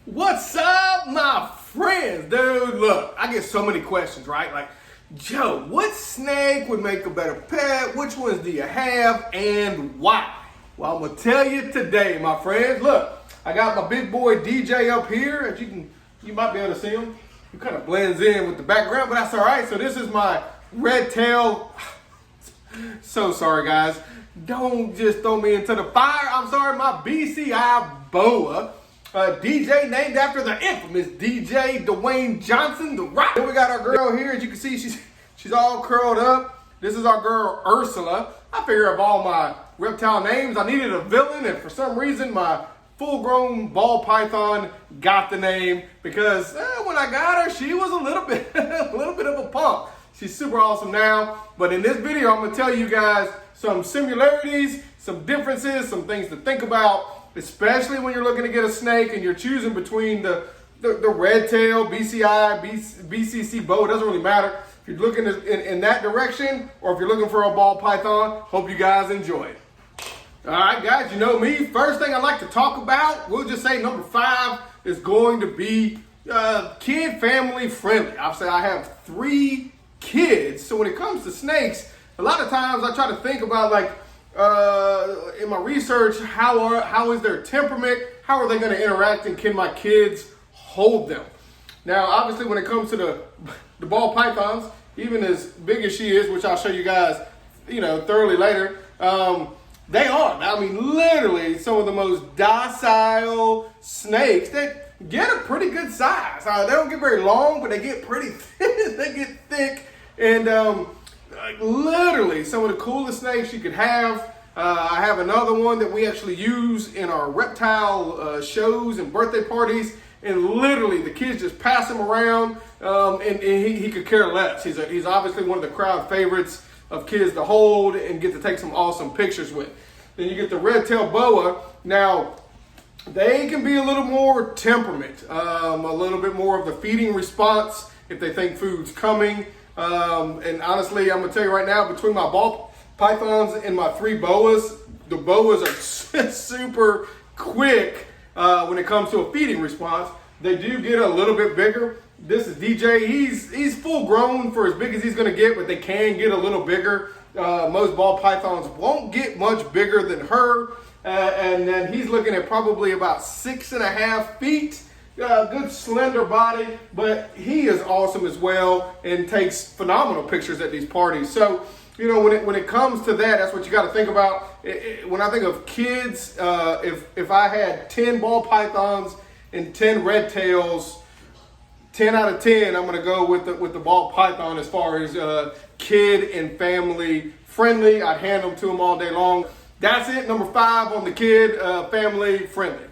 What's up, my friends? Dude, look, I get so many questions, right? Like, Joe, what snake would make a better pet? Which ones do you have and why? Well, I'm gonna tell you today, my friends. Look, I got my big boy DJ up here. As you might be able to see him. He kind of blends in with the background, but that's all right. So this is my red tail. So sorry, guys. Don't just throw me into the fire. I'm sorry, my BCI boa. DJ named after the infamous DJ Dwayne Johnson, the Rock. Then we got our girl here. As you can see, she's all curled up. This is our girl Ursula. I figure of all my reptile names, I needed a villain, and for some reason, my full-grown ball python got the name because when I got her, she was a little bit of a punk. She's super awesome now. But in this video, I'm gonna tell you guys some similarities, some differences, some things to think about. Especially when you're looking to get a snake and you're choosing between the red tail, BCI, BCC boa, it doesn't really matter. If you're looking in that direction or if you're looking for a ball python, hope you guys enjoy it. All right, guys, you know me. First thing I like to talk about, we'll just say number 5 is going to be kid family friendly. I'll say I have 3 kids. So when it comes to snakes, a lot of times I try to think about like, in my research, how is their temperament? How are they going to interact, and can my kids hold them? Now, obviously, when it comes to the ball pythons, even as big as she is, which I'll show you guys, thoroughly later, they are. I mean, literally some of the most docile snakes that get a pretty good size. They don't get very long, but they get pretty thin. They get thick, and literally some of the coolest snakes you could have. I have another one that we actually use in our reptile shows and birthday parties, and literally the kids just pass him around, and he could care less. He's obviously one of the crowd favorites of kids to hold and get to take some awesome pictures with. Then you get the red tail boa. Now, they can be a little more temperament, a little bit more of the feeding response if they think food's coming. And honestly, I'm gonna tell you right now, between my ball pythons and my 3 boas, the boas are super quick when it comes to a feeding response. They do get a little bit bigger. This is DJ. He's full grown for as big as he's gonna get, but they can get a little bigger. Most ball pythons won't get much bigger than her, and then he's looking at probably about 6.5 feet. Good slender body, but he is awesome as well and takes phenomenal pictures at these parties. So, when it comes to that's what you got to think about. When I think of kids, if I had 10 ball pythons and 10 red tails, 10 out of 10, I'm going to go with the ball python as far as kid and family friendly. I'd hand them to them all day long. That's it. Number 5 on the kid family friendly.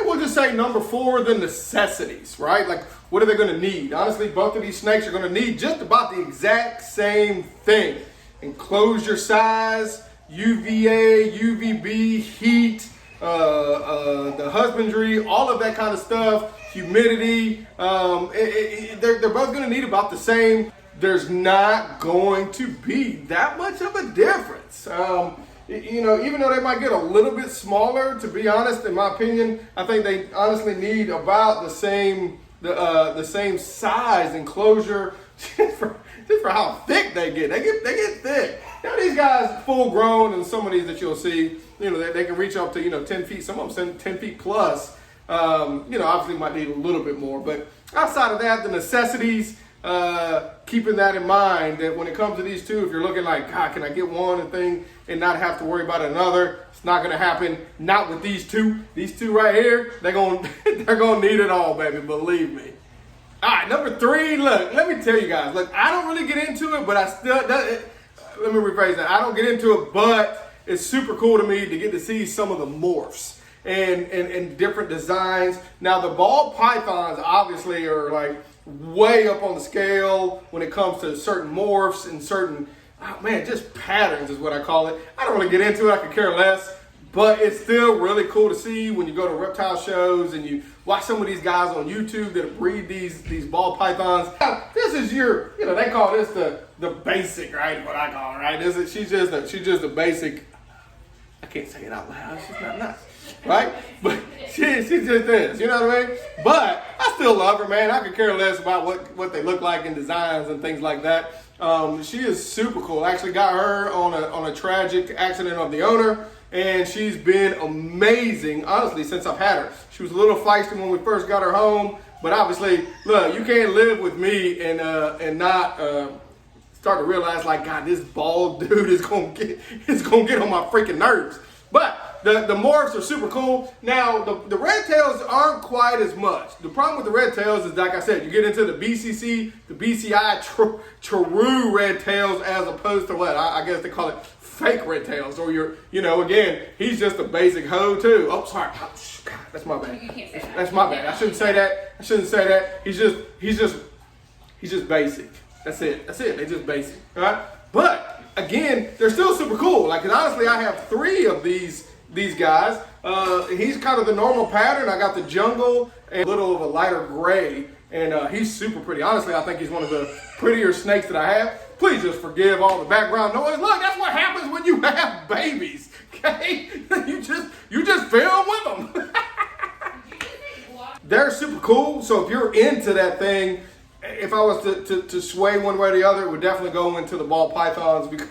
We'll just say number 4, the necessities, right? Like, what are they going to need? Honestly, both of these snakes are going to need just about the exact same thing. Enclosure size, UVA, UVB, heat, the husbandry, all of that kind of stuff, humidity. They're both going to need about the same. There's not going to be that much of a difference. Even though they might get a little bit smaller, to be honest, in my opinion, I think they honestly need about the same size enclosure just for how thick they get. They get thick. Now these guys full grown, and some of these that you'll see, they can reach up to 10 feet. Some of them 10 feet plus. Obviously might need a little bit more, but outside of that, the necessities. Keeping that in mind, that when it comes to these 2, if you're looking like, God, can I get one thing and not have to worry about another? It's not going to happen. Not with these 2. These 2 right here, they're going to need it all, baby. Believe me. All right, number 3. Look, let me tell you guys. Look, I don't really get into it, but let me rephrase that. I don't get into it, but it's super cool to me to get to see some of the morphs and different designs. Now, the ball pythons obviously are like way up on the scale when it comes to certain morphs and certain, just patterns is what I call it. I don't really get into it. I could care less, but it's still really cool to see when you go to reptile shows and you watch some of these guys on YouTube that breed these ball pythons. This is they call this the basic, right? What I call it, right? She's just a basic. I can't say it out loud. It's just not nice, right? But She just is, you know what I mean? But I still love her, man. I could care less about what they look like in designs and things like that. She is super cool. I actually got her on a tragic accident of the owner, and she's been amazing, honestly, since I've had her. She was a little feisty when we first got her home, but obviously, look, you can't live with me and not start to realize, like, God, this bald dude is gonna get on my freaking nerves. But the morphs are super cool. Now, the red tails aren't quite as much. The problem with the red tails is, like I said, you get into the BCC, the BCI true red tails, as opposed to what I guess they call it fake red tails, or again, he's just a basic hoe too. Oh, sorry. Oh, God, that's my bad. You can't say that. That's my bad. I shouldn't say that. He's just basic. That's it. They're just basic. All right. But again, they're still super cool. Like, and honestly, I have 3 of these guys. He's kind of the normal pattern. I got the jungle and a little of a lighter gray, and he's super pretty. Honestly, I think he's one of the prettier snakes that I have. Please just forgive all the background noise. Look, that's what happens when you have babies. Okay, you just film with them. They're super cool. So if you're into that thing, if I was to sway one way or the other, it would definitely go into the ball pythons, because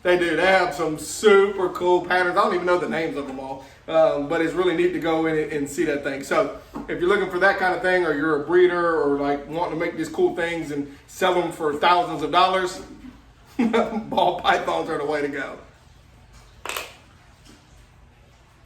they have some super cool patterns. I don't even know the names of them all, but it's really neat to go in and see that thing. So if you're looking for that kind of thing, or you're a breeder, or like wanting to make these cool things and sell them for thousands of dollars, ball pythons are the way to go.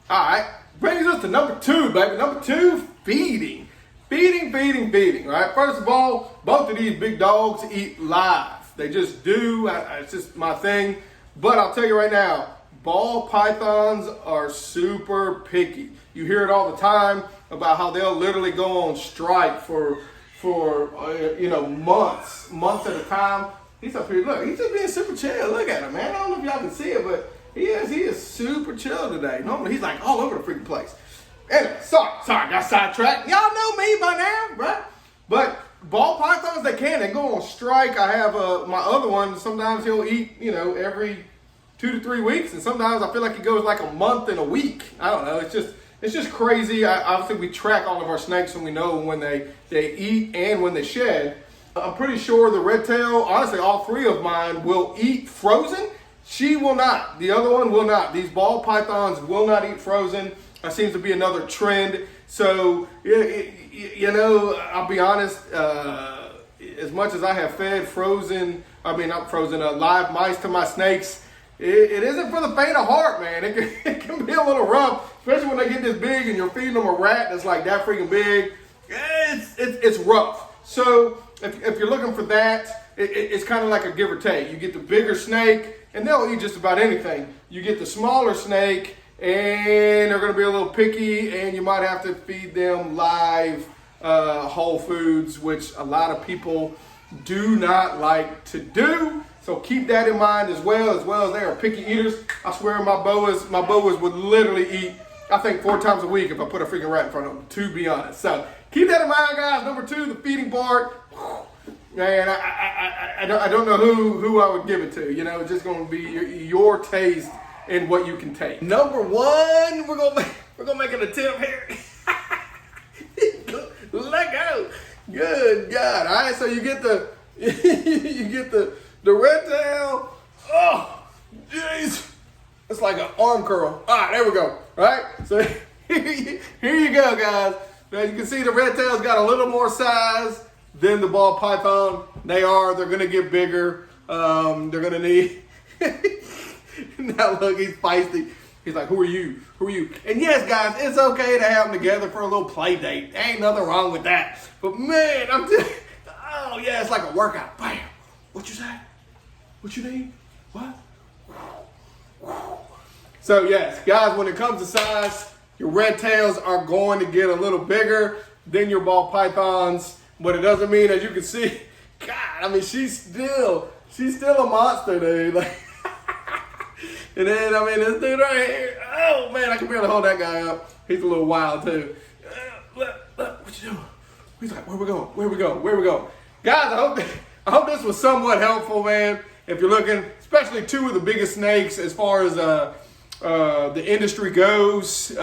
All right, brings us to number 2, baby. Number 2, feeding. Feeding, right? First of all, both of these big dogs eat live. They just do. It's just my thing. But I'll tell you right now, ball pythons are super picky. You hear it all the time about how they'll literally go on strike for months at a time. He's up here, look, he's just being super chill. Look at him, man. I don't know if y'all can see it, but he is super chill today. Normally he's like all over the freaking place. Anyway, sorry, got sidetracked. Y'all know me by now, right? But ball pythons, they go on strike. I have my other one, sometimes he'll eat, every 2 to 3 weeks, and sometimes I feel like he goes like a month and a week. I don't know, it's just crazy. Obviously we track all of our snakes, and we know when they eat and when they shed. I'm pretty sure the red tail, honestly, all 3 of mine will eat frozen. She will not. The other one will not. These ball pythons will not eat frozen. That seems to be another trend. So, I'll be honest, as much as I have fed live mice to my snakes, it isn't for the faint of heart, man. It can be a little rough, especially when they get this big and you're feeding them a rat that's like that freaking big. It's rough. So, if you're looking for that, it's kind of like a give or take. You get the bigger snake, and they'll eat just about anything. You get the smaller snake, and they're going to be a little picky, and you might have to feed them live whole foods, which a lot of people do not like to do. So keep that in mind as well as they are picky eaters. I swear my boas would literally eat, I think, 4 times a week if I put a freaking rat in front of them, to be honest. So keep that in mind, guys. Number 2, the feeding part. Man, I don't know who I would give it to. It's just going to be your taste and what you can take. Number 1, we're gonna make an attempt here. Let go. Good God. All right, so you get the red tail. Oh, jeez. It's like an arm curl. All right, there we go. All right, so here you go, guys. Now you can see the red tail's got a little more size than the ball python. They're gonna get bigger. They're gonna need. Now look, he's feisty. He's like, who are you? And yes, guys, it's okay to have them together for a little play date. Ain't nothing wrong with that. But man, oh yeah, it's like a workout. Bam. What you say? What you need? What? So yes, guys, when it comes to size, your red tails are going to get a little bigger than your ball pythons. But it doesn't mean, as you can see, God, she's still a monster, dude. Like, and then, this dude right here, oh man, I can barely hold that guy up. He's a little wild too. Look, what you doing? He's like, where we going? Guys, I hope this was somewhat helpful, man. If you're looking, especially 2 of the biggest snakes as far as the industry goes,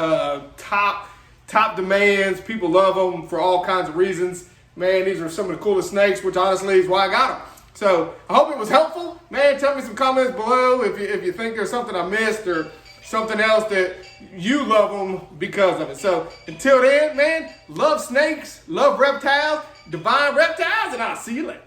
top top demands. People love them for all kinds of reasons. Man, these are some of the coolest snakes, which honestly is why I got them. So I hope it was helpful. Man, tell me some comments below if you think there's something I missed or something else that you love them because of it. So until then, man, love snakes, love reptiles, divine reptiles, and I'll see you later.